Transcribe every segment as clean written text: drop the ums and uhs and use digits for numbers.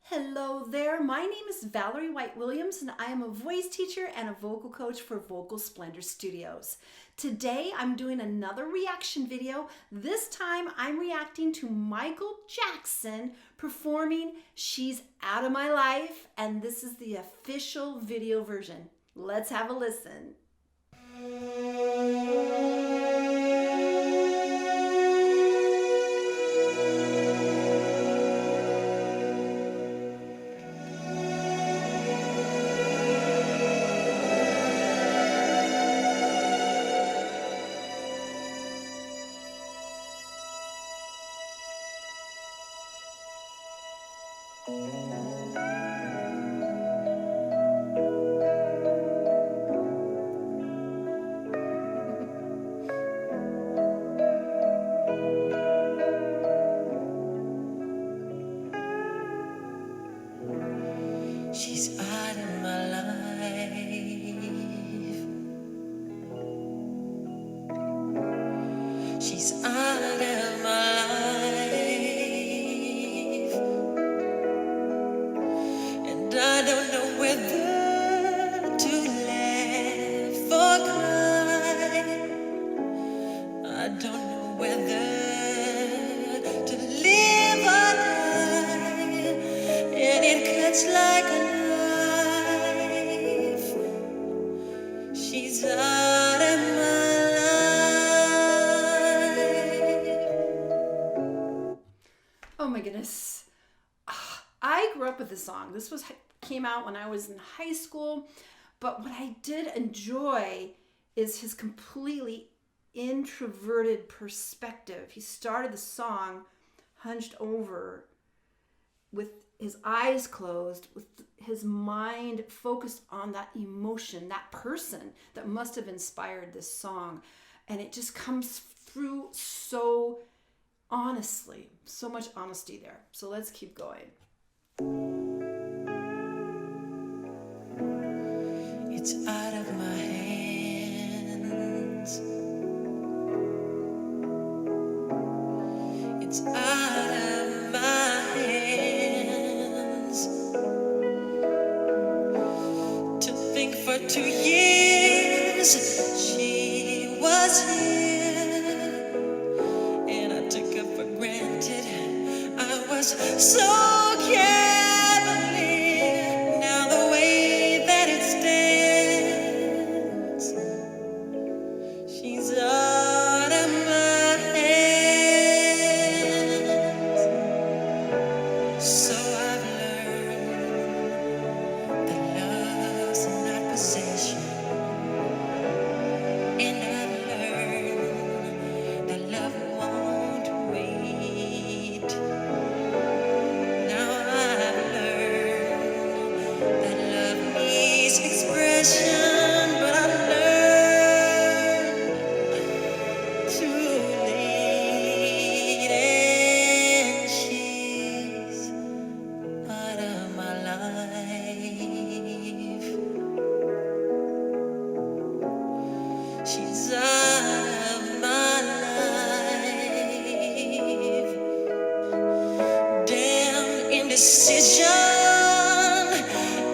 Hello there, my name is Valerie White Williams and I am a voice teacher and a vocal coach for Vocal Splendor Studios. Today I'm doing another reaction video. This time I'm reacting to Michael Jackson performing She's Out of My Life, and this is the official video version. Let's have a listen. She's out of my life. She's out of my life. And I don't know whether to laugh or cry. I don't know whether to live or die. And it cuts like a knife. She's out of my life. Oh my goodness. I grew up with this song. This came out when I was in high school, but what I did enjoy is his completely introverted perspective. He started the song hunched over with his eyes closed, with his mind focused on that emotion, that person that must have inspired this song. And it just comes through so honestly, so much honesty there. So let's keep going. It's out of my hands. It's out of my hands. To think for 2 years she was here, and I took her for granted. I was so cavalier. Now the way that it stands, she's out of my hands. So I've learned that love's not possession, and I've learned that love won't wait. Now I've learned that love needs expression, but I learned too late, and she's out of my life. She's out of my life. Damn indecision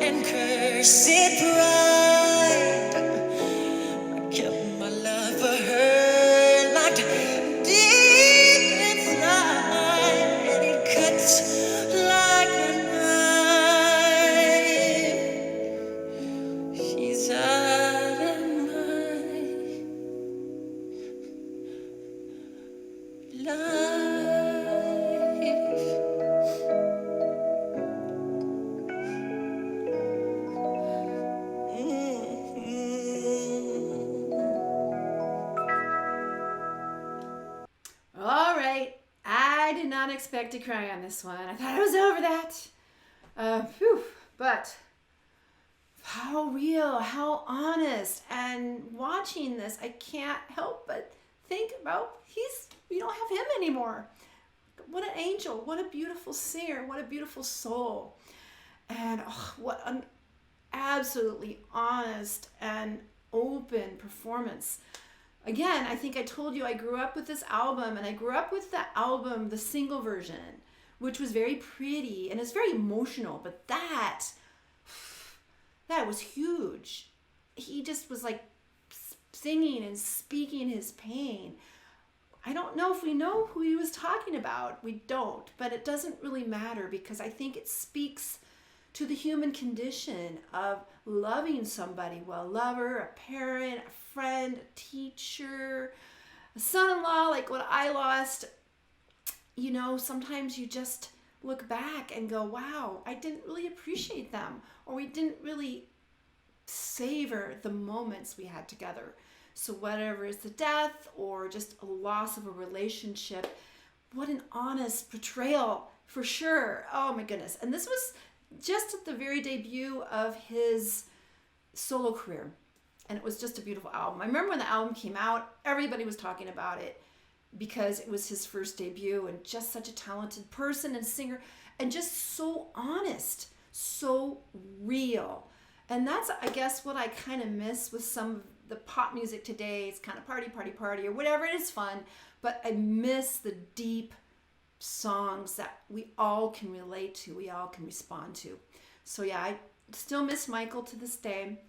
and cursed pride. I kept my love for her locked deep inside, and it cuts like a knife. She's out of my life. All right, I did not expect to cry on this one. I thought I was over that. But how real, how honest. And watching this, I can't help but think about we don't have him anymore. What an angel, what a beautiful singer, what a beautiful soul. And what an absolutely honest and open performance. Again, I think I told you I grew up with this album, and I grew up with the album, the single version, which was very pretty and it's very emotional, but that was huge. He just was like singing and speaking his pain. I don't know if we know who he was talking about. We don't, but it doesn't really matter because I think it speaks to the human condition of loving somebody well, a lover, a parent, a friend, a teacher, a son-in-law, like what I lost. You know, sometimes you just look back and go, wow, I didn't really appreciate them, or we didn't really savor the moments we had together. So whatever is the death or just a loss of a relationship, what an honest portrayal for sure. Oh my goodness. And this was just at the very debut of his solo career. And it was just a beautiful album. I remember when the album came out, everybody was talking about it because it was his first debut, and just such a talented person and singer, and just so honest, so real. And that's, I guess, what I kind of miss with some of the pop music today. It's kind of party, party, party, or whatever. It is fun, but I miss the deep songs that we all can relate to, we all can respond to. So yeah, I still miss Michael to this day.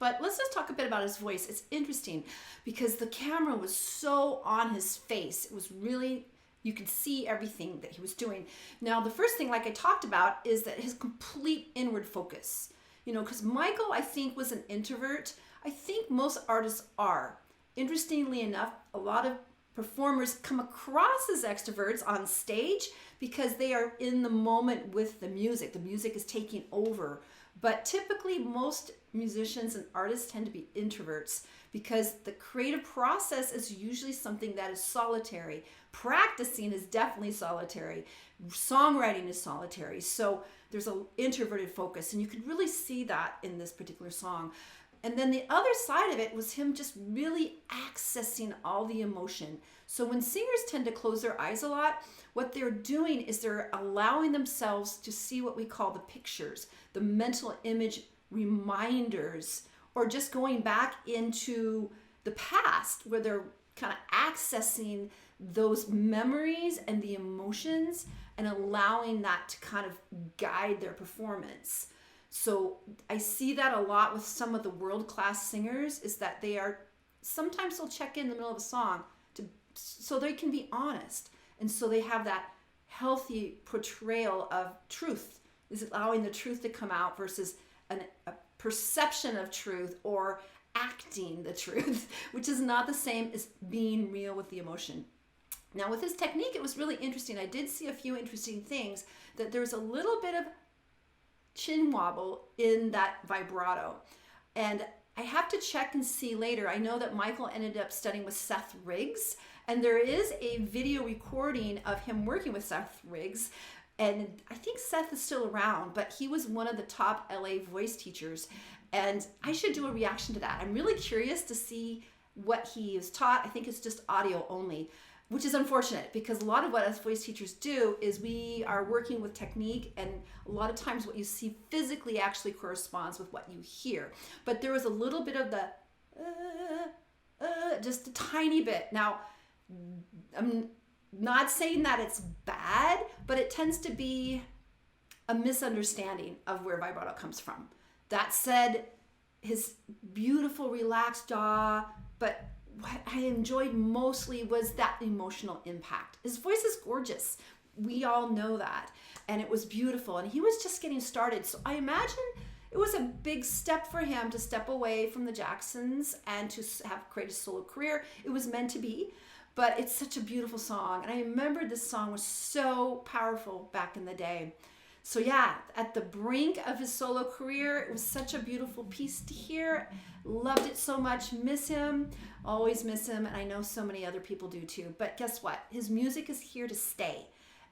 But let's just talk a bit about his voice. It's interesting because the camera was so on his face. It was really, you could see everything that he was doing. Now, the first thing, like I talked about, is that his complete inward focus. You know, because Michael, I think, was an introvert. I think most artists are. Interestingly enough, a lot of performers come across as extroverts on stage because they are in the moment with the music. The music is taking over. But typically, most musicians and artists tend to be introverts because the creative process is usually something that is solitary. Practicing is definitely solitary. Songwriting is solitary. So there's an introverted focus, and you could really see that in this particular song. And then the other side of it was him just really accessing all the emotion. So when singers tend to close their eyes a lot, what they're doing is they're allowing themselves to see what we call the pictures, the mental image reminders, or just going back into the past where they're kind of accessing those memories and the emotions and allowing that to kind of guide their performance. So I see that a lot with some of the world-class singers, is that they are, sometimes they'll check in the middle of a song so they can be honest. And so they have that healthy portrayal of truth, is allowing the truth to come out versus a perception of truth or acting the truth, which is not the same as being real with the emotion. Now with his technique, it was really interesting. I did see a few interesting things, that there was a little bit of chin wobble in that vibrato. And I have to check and see later. I know that Michael ended up studying with Seth Riggs, and there is a video recording of him working with Seth Riggs. And I think Seth is still around, but he was one of the top LA voice teachers. And I should do a reaction to that. I'm really curious to see what he is taught. I think it's just audio only, which is unfortunate because a lot of what us voice teachers do is we are working with technique, and a lot of times what you see physically actually corresponds with what you hear. But there was a little bit of the, just a tiny bit. Now, I'm not saying that it's bad, but it tends to be a misunderstanding of where vibrato comes from. That said, his beautiful relaxed jaw, but what I enjoyed mostly was that emotional impact. His voice is gorgeous. We all know that. And it was beautiful. And he was just getting started. So I imagine it was a big step for him to step away from the Jacksons and to have create a solo career. It was meant to be. But it's such a beautiful song. And I remember this song was so powerful back in the day. So yeah, at the brink of his solo career, it was such a beautiful piece to hear. Loved it so much. Miss him. Always miss him. And I know so many other people do too. But guess what? His music is here to stay.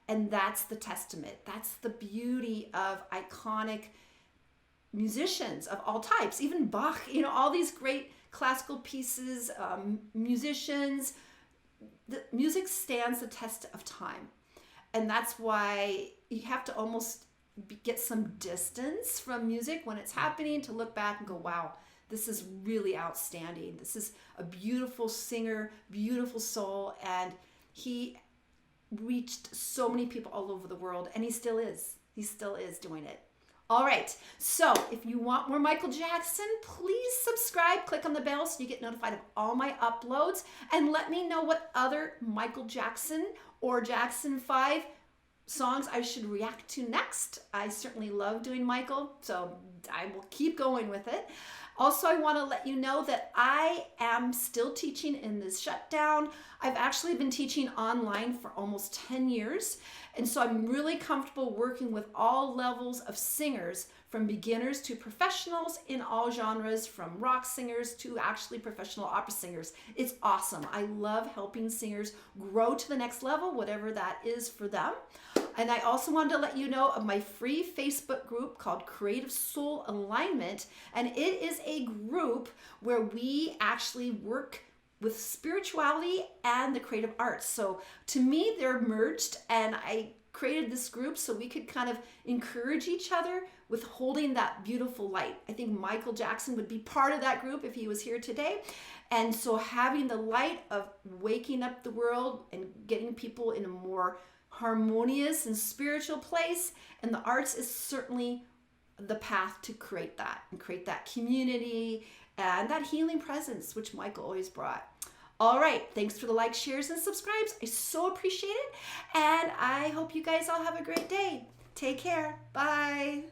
And that's the testament. That's the beauty of iconic musicians of all types. Even Bach, you know, all these great classical pieces, musicians. The music stands the test of time. And that's why you have to almost get some distance from music when it's happening to look back and go, wow, this is really outstanding. This is a beautiful singer, beautiful soul. And he reached so many people all over the world, and he still is. He still is doing it. All right, so if you want more Michael Jackson, please subscribe, click on the bell so you get notified of all my uploads, and let me know what other Michael Jackson or Jackson 5 songs I should react to next. I certainly love doing Michael, so I will keep going with it. Also, I want to let you know that I am still teaching in this shutdown. I've actually been teaching online for almost 10 years, and so I'm really comfortable working with all levels of singers, from beginners to professionals in all genres, from rock singers to actually professional opera singers. It's awesome. I love helping singers grow to the next level, whatever that is for them. And I also wanted to let you know of my free Facebook group called Creative Soul Alignment. And it is a group where we actually work with spirituality and the creative arts. So to me, they're merged, and I created this group so we could kind of encourage each other with holding that beautiful light. I think Michael Jackson would be part of that group if he was here today. And so having the light of waking up the world and getting people in a more harmonious and spiritual place, and the arts is certainly the path to create that and create that community and that healing presence, which Michael always brought. All right, thanks for the likes, shares, and subscribes. I so appreciate it, and I hope you guys all have a great day. Take care. Bye.